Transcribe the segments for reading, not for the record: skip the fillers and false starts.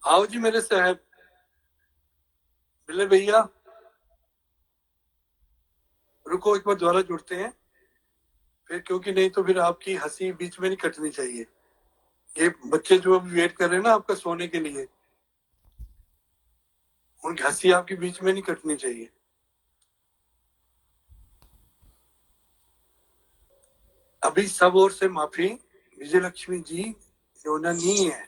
आओ जी मेरे साहब, बिल्ले भैया, रुको एक बार दोबारा जुड़ते हैं फिर, क्योंकि नहीं तो फिर आपकी हंसी बीच में नहीं कटनी चाहिए। ये बच्चे जो अभी वेट कर रहे हैं ना आपका सोने के लिए, उनकी हंसी आपके बीच में नहीं कटनी चाहिए। अभी सब ओर से माफी, विजय लक्ष्मी जी, योना नहीं है,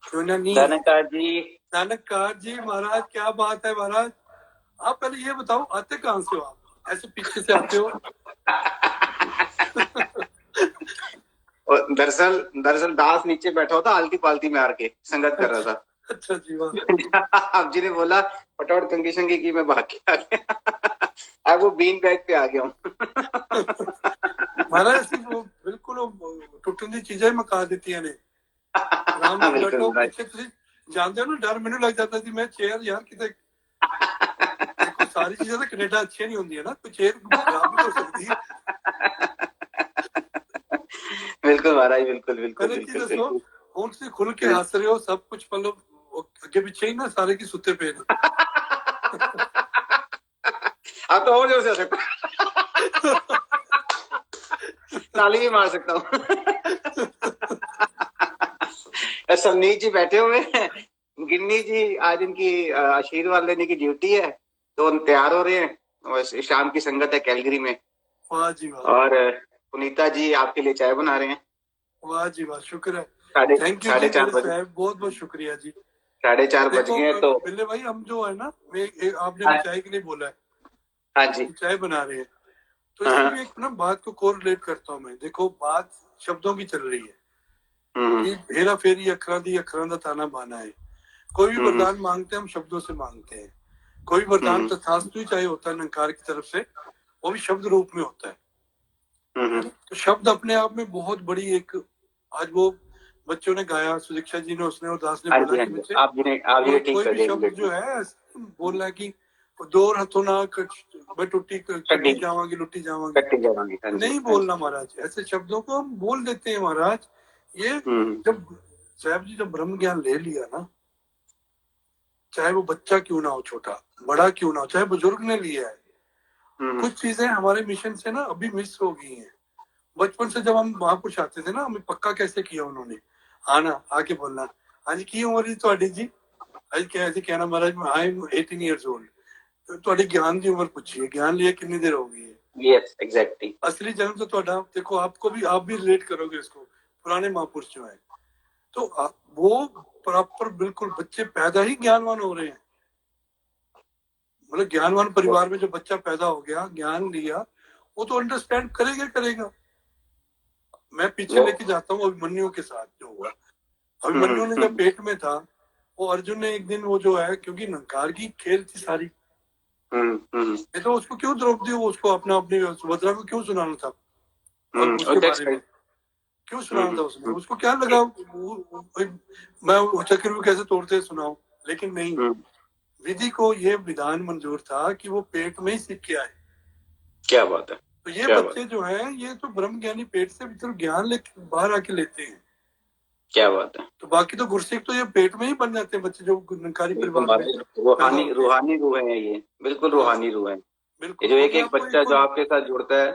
योना नहीं है। दानकार जी, दानकार जी महाराज, क्या बात है महाराज। आप पहले ये बताओ, आते कहाँ से हो आप? ऐसे पीछे से आते हो? दरअसल दास नीचे बैठा होता आलती पालती में आके संगत कर रहा था। अच्छा जी, वाह। आप जी ने बोला फटाफट कंगी शंगी की, मैं भाग के आ गया। अब वो बीन बैग पे आ गया हूँ। महाराज ऐसी वो बिल्कुल टुटती चीजें मका देती ने। आराम ਨਾਲ बैठो पीछे, ਤੁਸੀਂ जानते हो ना, डर मैंने लग जाता थी, मैं चेयर यार कितने, देखो सारी चीजें तो कनेडा अच्छी नहीं होंगी है ना, तो चेयर खराब भी हो सकती है। बिल्कुल महाराज, बिल्कुल बिल्कुल पहले चीज बिल्कुल दसो, बिल्कुल। ਹੁਣ ਤੁਸੀਂ खुल के हंस रहे हो, सब कुछ मतलब ਅੱਗੇ ਪਿੱਛੇ ਹੀ ਨਾ ਸਾਰੇ ਕੀ ਸੁੱਤੇ ਪਏ ਨੇ। आप तो और जोर से हंस सकते हो। ताली भी मार सकता हूँ। सवनीत जी बैठे हुए हैं, गिन्नी जी आज इनकी आशीर्वाद लेने की ड्यूटी है, तो हम तैयार हो रहे हैं और शाम की संगत है कैलगरी में। वाह जी वाह। और पुनीता जी आपके लिए चाय बना रहे हैं। वाह जी वाह, शुक्र है, थैंक यू साढ़े जी 4 मेरे बजे, साहब, बहुत बहुत शुक्रिया जी। 4:30 बज देखो गए हैं तो। बिल्ले भाई, हम जो है ना, आपने अभी चाय के लिए बोला है, हाँ जी, चाय बना रहे हैं, तो इससे भी एक ना बात को कोरिलेट करता हूँ मैं। देखो बात शब्दों की चल रही है कि हेरा फेरी अखरां दा ताना बाना है। कोई भी वरदान मांगते हैं हम शब्दों से मांगते हैं। कोई वरदान तथास्तु ही चाहे होता है निरंकार की तरफ से, वो भी शब्द रूप में होता है। तो शब्द अपने आप में बहुत बड़ी एक, आज वो बच्चों ने गाया, सुदीक्षा जी ने, उसने और दास ने बोला कि बच्चे आप जी ने ठीक कोई कर भी दिया शब्द जो है बोल रहा है कि दो हथों ना मैं कट्टी जावांगी लुट्टी जावांगी, नहीं बोलना महाराज। ऐसे शब्दों को हम बोल देते हैं महाराज। ये जब साहब जी जब ब्रह्म ज्ञान ले लिया ना, चाहे वो बच्चा क्यों ना हो, छोटा बड़ा क्यों ना हो, चाहे बुजुर्ग ने लिया है, कुछ चीजें हमारे मिशन से ना अभी मिस हो गई हैं। बचपन से जब हम महापुरुष आते थे ना, हमें पक्का कैसे किया उन्होंने, आना आके बोलना, हाँ जी की उम्र थोड़ी जी, अज कैसे कहना महाराज, आई एम 18 ईयर्स ओल्ड। थोड़ी ज्ञान की उम्र पूछी है, ज्ञान लिए कितनी देर हो गई है? Yes exactly. असली जन्म तो थोड़ा, देखो आपको भी, आप भी रिलेट करोगे इसको, पुराने महापुरुष जो है, तो वो प्रॉपर बिल्कुल बच्चे पैदा ही ज्ञानवान हो रहे हैं। मतलब ज्ञानवान परिवार में जो बच्चा पैदा हो गया, ज्ञान लिया, वो तो अंडरस्टैंड करेगा करेगा। मैं पीछे लेके जाता हूँ अभिमन्यु के साथ जो हुआ। अभिमन्यु ने जब पेट में था, वो अर्जुन ने एक दिन वो जो है, क्योंकि नंकार की खेल थी सारी, तो उसको क्यों द्रौपदी, उसको अपना अपनी सुभद्रा को क्यों सुनाना था, और उसके बारे में क्यों सुनाना था उसने? उसको क्या लगा मैं चक्र में कैसे तोड़ते सुनाऊं, लेकिन नहीं, विधि को ये विधान मंजूर था कि वो पेट में ही सीख के आए। क्या बात है। तो ये बच्चे जो है, ये तो ब्रह्म ज्ञानी पेट से भीतर ज्ञान लेके बाहर आके लेते हैं। क्या बात है। तो बाकी तो गुरसिख तो ये पेट में ही बन जाते हैं बच्चे, जो निरंकारी परिवार में रूहानी रूह है ये, बिल्कुल रूहानी रूह है। बिल्कुल, जो एक बच्चा जो आपके साथ जुड़ता है।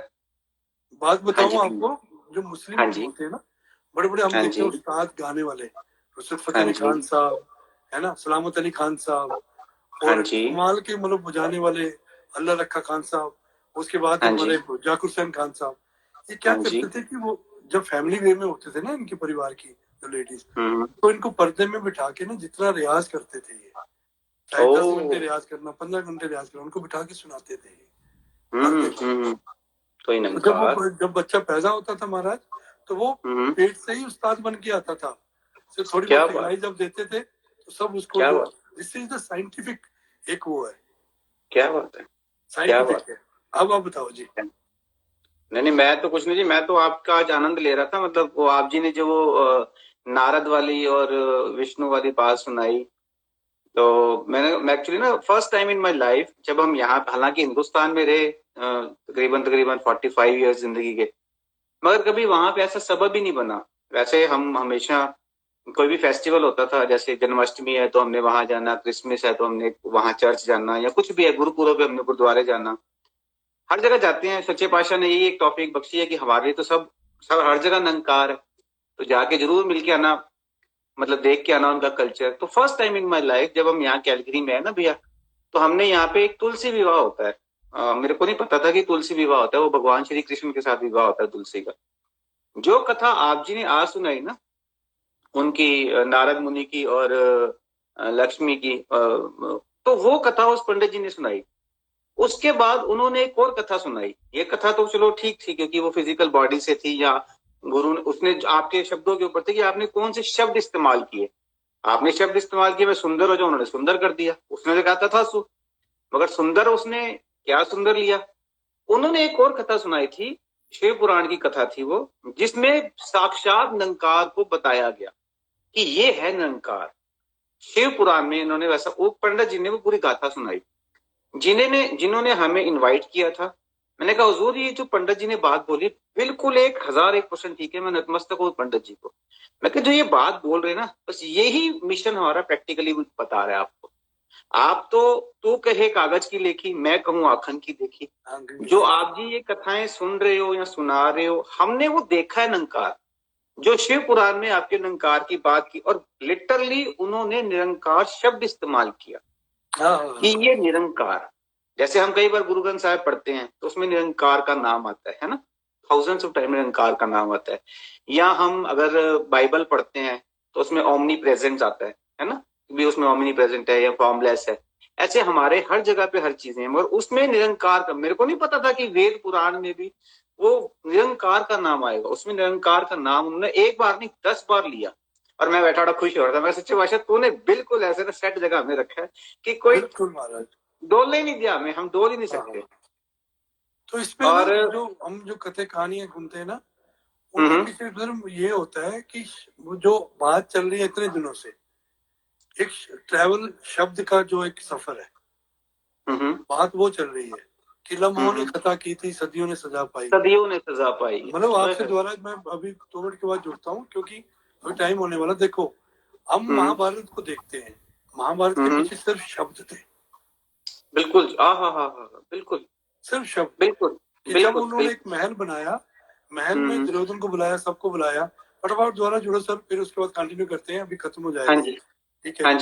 बात बताऊं आपको, जो मुस्लिम होते हैं ना, बड़े बड़े हम देखते हैं उस्ताद गाने वाले, नुसरत फतेह अली खान साहब है ना, सलामत अली खान साहब, और कमाल के मतलब बजाने वाले अल्लाह रखा खान साहब, उसके बाद हमारे जाकिर हुसैन खान साहब, ये क्या करते थे कि वो जब फैमिली वे में होते थे ना, इनके परिवार की जो लेडीज, तो इनको पर्दे में बिठा के ना जितना रियाज करते थे ये, चाहे 10 घंटे रियाज करना, 15 घंटे रियाज करना, उनको बिठा के सुनाते थे। तो जब बच्चा पैदा होता था महाराज, तो वो पेट से ही उस्ताद बन के आता था। सिर्फ थोड़ी बहुत सिखलाई जब देते थे तो सब उसको, दिस इज द साइंटिफिक एक वो है। क्या बात है, साइंटिफिक है। अब आप बताओ जी। नहीं, मैं तो कुछ नहीं जी, मैं तो आपका आज आनंद ले रहा था। मतलब वो आप जी ने जो वो नारद वाली और विष्णु वाली बात सुनाई, तो मैं एक्चुअली ना first time in my life, जब हम यहाँ, हालांकि हिंदुस्तान में रहे तकरीबन तकरीबन 45 ईयर्स जिंदगी के, मगर कभी वहां पे ऐसा सबब ही नहीं बना। वैसे हम हमेशा कोई भी फेस्टिवल होता था, जैसे जन्माष्टमी है तो हमने वहां जाना, क्रिसमस है तो हमने वहां चर्च जाना, या कुछ भी है, गुरुपुरब पे हमने गुरुद्वारे जाना, हर जगह जाते हैं। सच्चे पातशाह ने यही एक टॉपिक बख्शी है कि हमारे लिए तो सब सब हर जगह निरंकार है, तो जाके जरूर मिल के आना, मतलब देख के आना उनका कल्चर। तो first time in my life जब हम यहाँ कैलगरी में है ना भैया, तो हमने यहाँ पे एक तुलसी विवाह होता है। मेरे को नहीं पता था कि तुलसी विवाह होता है, वो भगवान श्री कृष्ण के साथ विवाह होता है तुलसी का। जो कथा आप जी ने आज सुनाई ना, उनकी नारद मुनि की और लक्ष्मी की, तो वो कथा उस पंडित जी ने सुनाई। उसके बाद उन्होंने एक और कथा सुनाई। ये कथा तो चलो ठीक थी क्योंकि वो फिजिकल बॉडी से थी, या गुरु ने, उसने आपके शब्दों के ऊपर थे कि आपने कौन से शब्द इस्तेमाल किए। आपने शब्द इस्तेमाल किए मैं सुंदर हो जाऊं, उन्होंने सुंदर कर दिया। उसने तो कहा था सु, मगर सुंदर उसने क्या सुंदर लिया। उन्होंने एक और कथा सुनाई थी, शिव पुराण की कथा थी वो, जिसमें साक्षात निरंकार को बताया गया कि ये है निरंकार। शिव पुराण में इन्होंने वैसा, वो पंडित जी ने वो पूरी गाथा सुनाई, जिन्होंने हमें इनवाइट किया था। मैंने कहा हुजूर ये जो पंडित जी ने बात बोली बिल्कुल 1001% ठीक है। मैं नतमस्तक हूँ पंडित जी को। मैं कहा जो ये बात बोल रहे हैं ना, बस यही मिशन हमारा प्रैक्टिकली बता रहा है आपको। आप तो तू कहे कागज की लेखी, मैं कहूँ आखन की देखी। जो आप जी ये कथाएं सुन रहे हो या सुना रहे हो, हमने वो देखा है निरंकार। जो शिव पुराण में आपके निरंकार की बात की, और लिटरली उन्होंने निरंकार शब्द इस्तेमाल किया कि ये निरंकार। जैसे हम कई बार गुरु ग्रंथ साहिब पढ़ते हैं तो उसमें निरंकार का नाम आता है ना, थाउजेंड्स ऑफ टाइम निरंकार का नाम आता है। या हम अगर बाइबल पढ़ते हैं तो उसमें ओमनी प्रेजेंट आता है ना, भी उसमें ओमनी प्रेजेंट है या फॉर्मलेस है। ऐसे हमारे हर जगह पे हर चीजें हैं, मगर उसमें निरंकार का मेरे को नहीं पता था कि वेद पुराण में भी वो निरंकार का नाम आएगा। उसमें निरंकार का नाम उन्होंने एक बार नहीं 10 बार लिया। और मैं बैठा बड़ा खुश हो रहा था। मैं सच्ची भाषा तूने बिल्कुल ऐसे ना सेट जगह हमें रखा है कि कोई महाराज डोल ही नहीं दिया हमें, हम डोल ही नहीं सकते। तो इसमें और जो हम जो कथे कहानियां सुनते हैं ना, उनके पीछे धर्म ये होता है कि वो जो बात चल रही है इतने दिनों से, एक ट्रैवल शब्द का जो एक सफर है, बात वो चल रही है कि लम्हों ने कथा की थी, सदियों ने सजा पाई, सदियों ने सजा पाई। मतलब आपसे द्वारा मैं अभी 2 मिनट के बाद जुड़ता हूँ क्योंकि अभी टाइम होने वाला। देखो हम महाभारत को देखते हैं, महाभारत के पीछे सिर्फ शब्द थे। बिल्कुल, हाँ, बिल्कुल सिर्फ शब्द। बिल्कुल, जब उन्होंने एक महल बनाया, महल में दुर्योधन को बुलाया, सबको बुलाया। फटाफट द्वारा जुड़ो सर, फिर उसके बाद कंटिन्यू करते हैं, अभी खत्म हो जाएगा। ठीक है, हाँ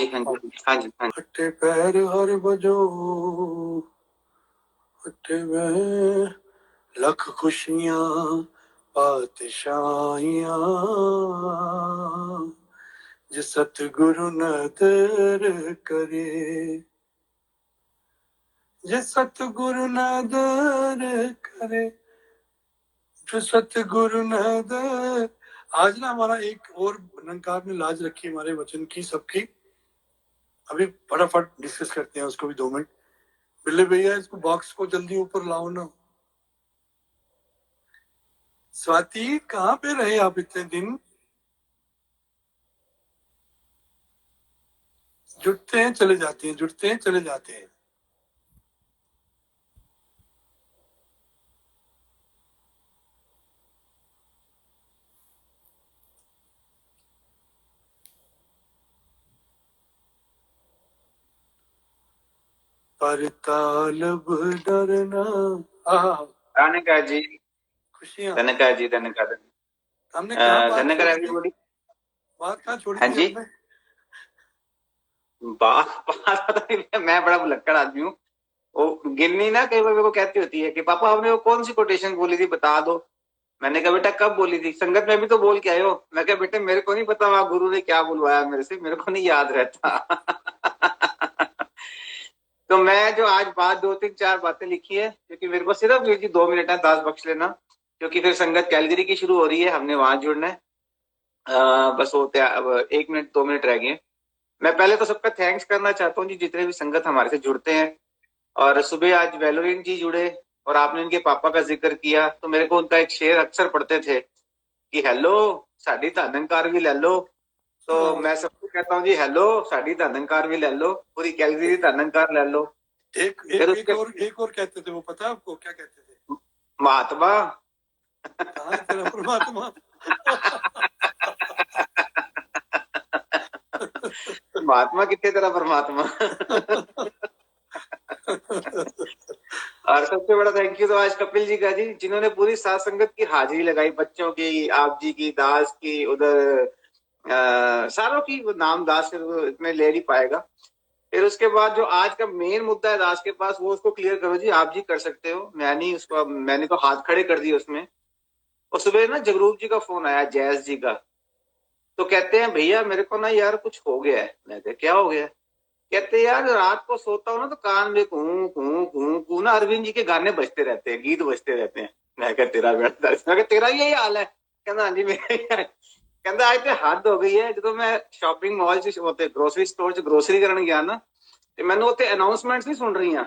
जी। हट्टे पैर हर बजो, हट्टे में लख खुशियां पातशाहियां, जो सतगुरु नदर करे, जो सतगुरु नदर करे, जो सतगुरु नदर। आज ना हमारा एक और निरंकार ने लाज रखी हमारे वचन की, सबकी। अभी फटाफट डिस्कस करते हैं उसको भी 2 मिनट। बिल्ले भैया इसको बॉक्स को जल्दी ऊपर लाओ ना। स्वाति कहाँ पे रहे आप इतने दिन? जुटते हैं चले जाते हैं, जुटते हैं चले जाते हैं। पर तालब डरना। धन्यकार जी, खुशियां। धन्यकार जी, धन्यकार। हमने कहा धन्यकार एवरीबॉडी। बात कहाँ छोड़ी हाँ थी जी, हमने? बात मैं बड़ा भुलक्कड़ आदमी हूँ। वो गिन्नी ना कई बार मेरे को कहती होती है कि पापा हमने वो कौन सी कोटेशन बोली थी बता दो। मैंने कहा बेटा कब बोली थी? संगत में भी तो बोल के आए हो। मैं कहा बेटे मेरे को नहीं पता वहां गुरु ने क्या बुलवाया मेरे से, मेरे को नहीं याद रहता। तो मैं जो आज बात 2-3-4 बातें लिखी है, क्योंकि मेरे को सिर्फ ये 2 मिनट है, 10 बख्श लेना, क्योंकि फिर संगत कैलगरी की शुरू हो रही है, हमने वहां जुड़ना है। बस होते अब 1 मिनट 2 मिनट रह गए। मैं पहले तो सबका थैंक्स करना चाहता हूँ जी, जितने भी संगत हमारे से जुड़ते हैं। और सुबह आज वेलोरिन जी जुड़े और आपने उनके पापा का जिक्र किया, तो मेरे को उनका एक शेर अक्सर पढ़ते थे कि हेलो साड़ी धनंकार भी ले लो। तो मैं सबको कहता हूँ जी हेलो साड़ी धनंकार भी ले लो, पूरी कैलगरी धनंकार ले लो। एक और कहते थे, वो पता है आपको क्या कहते थे? महात्मा। कहाँ है तेरा परमात्मा? महात्मा कितने तेरा परमात्मा। और सबसे बड़ा थैंक यू तो आज कपिल जी का जी, जिन्होंने पूरी साथ संगत की हाजिरी लगाई, बच्चों की, आप जी की, दास की, उधर सारों की। वो नाम दास इतने ले नहीं पाएगा। फिर उसके बाद जो आज का मेन मुद्दा है दास के पास, वो उसको क्लियर करो जी, आप जी कर सकते हो, मैं नहीं उसको, मैंने तो हाथ खड़े कर दिए उसमें। और सुबह ना जगरूप जी का फोन आया, जैस जी का, तो कहते हैं भैया मेरे को ना यार कुछ हो गया है। मैं कहा क्या हो गया? कहते यार रात को सोता हूँ ना तो कान में कूं कूं कूं कूं ना अरविंद जी के गाने बजते रहते हैं, गीत बजते रहते हैं। मैं कहा तेरा बेटा, मैं कहा तेरा यही हाल है? कहना हाँ जी मेरा ही है। कहता आज तो हद हो गई है, जो मैं शॉपिंग मॉल च ਉੱਥੇ ग्रोसरी स्टोर च ग्रोसरी ਕਰਨ ਗਿਆ ਨਾ, ਤੇ ਮੈਨੂੰ ਉੱਥੇ ਅਨਾਉਂਸਮੈਂਟਸ ਨਹੀਂ ਸੁਣ ਰਹੀਆਂ,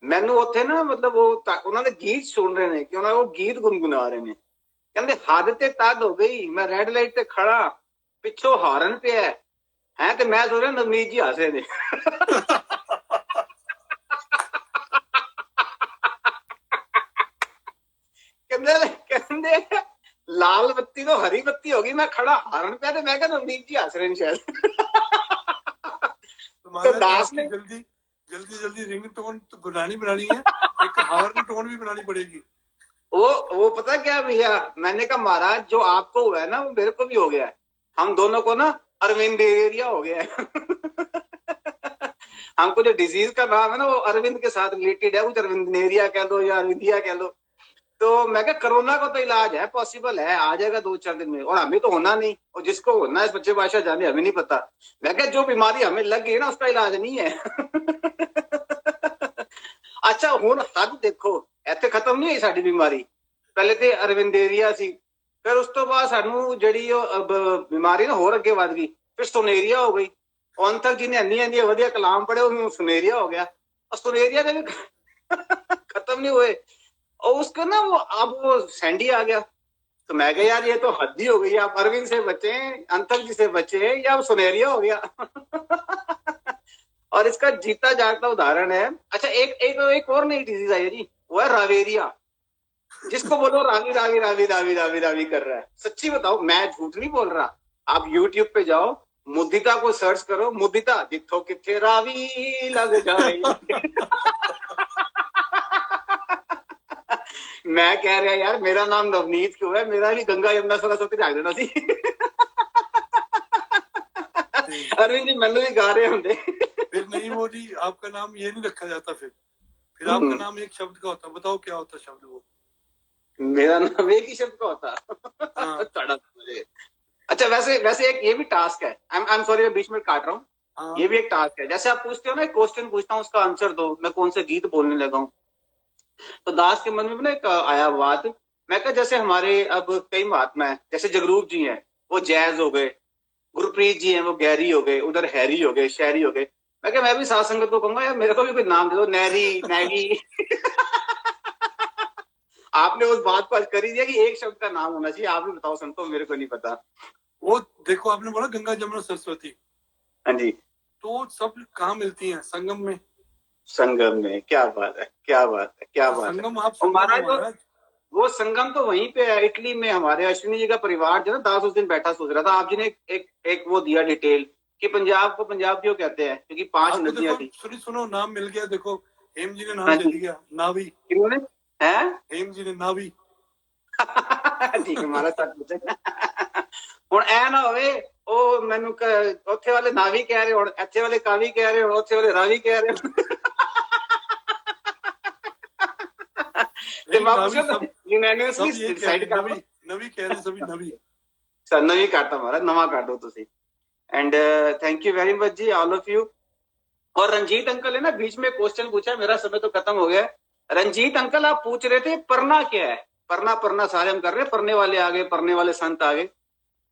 ਮੈਨੂੰ ਉੱਥੇ ਨਾ ਮਤਲਬ ਉਹ ਉਹਨਾਂ ਦੇ ਗੀਤ ਸੁਣ ਰਹੇ ਨੇ ਕਿ ਉਹਨਾਂ ਉਹ ਗੀਤ ਗੁੰਗੁਣਾ ਰਹੇ ਨੇ। ਕਹਿੰਦੇ ਹੱਦ ਤੇ ਤਦ ਹੋ ਗਈ, ਮੈਂ ਰੈੱਡ ਲਾਈਟ ਤੇ ਖੜਾ, ਪਿੱਛੋਂ ਹਾਰਨ ਪਿਆ ਹੈ ਤੇ ਮੈਂ ਸੋਚ ਰਿਹਾ ਨਵਨੀਤ ਜੀ ਹੱਸੇ ਨੇ। ਕਹਿੰਦੇ ਲਾਲ ਬੱਤੀ ਤੋਂ ਹਰੀ ਬੱਤੀ ਹੋ ਗਈ, ਮੈਂ ਖੜਾ ਹਾਰਨ ਪਿਆ ਤੇ ਮੈਂ ਕਿਹਾ ਨਵਨੀਤ ਜੀ ਹੱਸ ਰਹੇ ਨੇ ਸ਼ਾਇਦ। तो दास ने जल्दी जल्दी जल्दी रिंग टोन तो बनानी है, एक हॉर्न टोन भी बनानी पड़ेगी। वो पता क्या भैया, मैंने कहा महाराज जो आपको हुआ है ना वो मेरे को भी हो गया है, हम दोनों को ना अरविंद एरिया हो गया है। हमको जो डिजीज का नाम है ना वो अरविंद के साथ रिलेटेड है, कुछ अरविंद एरिया कह लो या अरविंदिया कह लो। तो मैं क्या कोरोना का तो इलाज है, पॉसिबल है, आ जाएगा 2-4 दिन में, और हमें तो होना नहीं, और जिसको होना है सच्चे बादशाह जाने, हमें नहीं पता। मैं क्या जो बीमारी हमें लग गई ना उसका इलाज नहीं है। अच्छा हुण हद देखो, ਇੱਥੇ ਖਤਮ ਨਹੀਂ ਹੋਈ ਸਾਡੀ ਬਿਮਾਰੀ। ਪਹਿਲੇ ਤੇ ਅਰਵਿੰਦੇਰੀਆ ਸੀ, ਫਿਰ ਉਸ ਤੋਂ ਬਾਅਦ ਸਾਨੂੰ ਜਿਹੜੀ ਉਹ ਬਿਮਾਰੀ ਨਾ ਹੋਰ ਅੱਗੇ ਵੱਧ ਗਈ, ਫਿਰ ਸੁਨੇਰੀਆ ਹੋ ਗਈ। ਹੁਣ ਤੱਕ ਜਿਹਨੇ ਇੰਨੀਆਂ ਵਧੀਆ ਕਲਾਮ ਪੜ੍ਹੇ ਉਹਨੂੰ सुनेरिया हो गया, और सुनेरिया ने भी खत्म नहीं हुए, और उसका ना वो अब वो सैंडी आ गया। तो मैं कहा यार ये तो हद ही हो गई, आप अरविंद से बचे, अंतक जी से बचे, या अब सुनेरिया हो गया। और इसका जीता जागता उदाहरण है। अच्छा एक और नई डिजीज आई है जी, वो है रावेरिया, जिसको बोलो रावी रावी रावी रावी रावी रावी कर रहा है। सच्ची बताओ, मैं झूठ नहीं बोल रहा, आप यूट्यूब पे जाओ, मुदिता को सर्च करो, मुदिता जिथो किथे रावी लग जाए। मैं कह रहा यार मेरा नाम नवनीत क्यों है, मेरा भी गंगा यमुना सरस्वती रख देना सी। अरविंद जी मैनू भी गा रहे होंगे। फिर नहीं वो जी आपका नाम ये नहीं रखा जाता, फिर आपका नाम एक शब्द का होता। बताओ क्या होता शब्द वो? मेरा नाम एक ही शब्द का होता। हाँ। अच्छा वैसे एक ये भी टास्क है, आई एम सॉरी मैं बीच में काट रहा हूँ। हाँ। ये भी एक टास्क है, जैसे आप पूछते हो ना, एक क्वेश्चन पूछता हूँ उसका आंसर दो, मैं कौन से गीत बोलने लगा हूँ, तो दास के मन में ना एक आया बात। मैं कहा जैसे हमारे अब कई महात्मा है, जैसे जगरूप जी हैं वो जैज हो गए, गुरप्रीत जी हैं वो गैरी हो गए, उधर हैरी हो गए, शहरी हो गए। मैं क्या मैं भी साथ संगत को कहूंगा यार मेरे को भी कोई नाम दे दो, नैरी नैगी। आपने उस बात को आज कर ही दिया कि एक शब्द का नाम होना चाहिए। आप भी बताओ संतो, मेरे को नहीं पता। वो देखो आपने बोला गंगा जमुना सरस्वती, हाँ जी, तो सब कहाँ मिलती हैं? संगम में। संगम में, क्या बात है, क्या बात है, क्या बात संगम है। आप महाराज वो संगम तो वहीं पे है, इटली में। हमारे अश्विनी जी का परिवार जो ना दास उस दिन बैठा सोच रहा था, आप जी ने एक वो दिया डिटेल कि पंजाब को पंजाब क्यों कहते हैं, क्योंकि 5 नदियां थी। सुनो नाम मिल गया, देखो हेम जी ने नाम दे दिया, नावी। किन्होंने? हैं? हेम जी ने नावी। ठीक है महाराज सच ਹੁਣ ਐ ਨਾ ਹੋਵੇ ਉਹ ਮੈਨੂੰ ਉੱਥੇ ਵਾਲੇ ਨਾਵੀ ਕਹਿ ਰਹੇ, ਹੁਣ ਇੱਥੇ ਵਾਲੇ ਕਾਵੀ ਕਹਿ ਰਹੇ, ਹੁਣ ਉੱਥੇ ਵਾਲੇ ਰਾਵੀ ਕਹਿ ਰਹੇ। ਤੇ ਵਾਪਸ ਯੂਨੈਨਿਮਸਲੀ ਡਿਸਾਈਡ ਕਰ ਲਓ, ਨਵੀਂ ਕਹਿ ਰਹੇ ਸਭੀ ਨਵੀਂ। ਸਰ ਨਵੀਂ ਕਰਤਾ महाराज, ਨਵਾਂ ਕਰ ਦੋ ਤੁਸੀਂ। And thank you very much जी ऑल ऑफ यू। और रंजीत अंकल है ना, बीच में क्वेश्चन पूछा, मेरा समय तो खत्म हो गया। रंजीत अंकल आप पूछ रहे थे परना क्या है, परना परना सारे हम कर रहे हैं, परने वाले आगे, परने वाले संत आगे।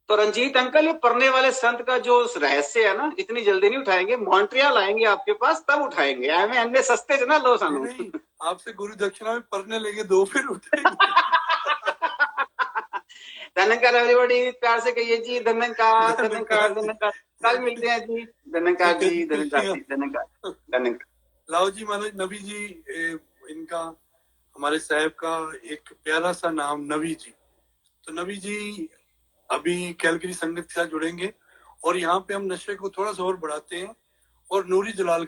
तो रंजीत अंकल ये परने वाले संत का जो रहस्य है ना, इतनी जल्दी नहीं उठाएंगे, मॉन्ट्रियल आएंगे आपके पास तब उठाएंगे। हमें सस्ते से ना लो सानू, आपसे गुरु दक्षिणा में परने लेंगे दो, फिर उठाएंगे। धन्यकार एवरीबॉडी, प्यार से कहिए जी धन्यकार धन्यकार धन्यकार। कल मिलते हैं जी, धन्यकार जी, धन्यकार जी, धन्यकार धन्यकार। लाओ जी महाराज, नबी जी इनका हमारे साहब का एक प्यारा सा नाम नबी जी। तो नबी जी अभी कैलगरी संगत के साथ जुड़ेंगे और यहाँ पे हम नशे को थोड़ा सा और बढ़ाते हैं और नूरी जलाल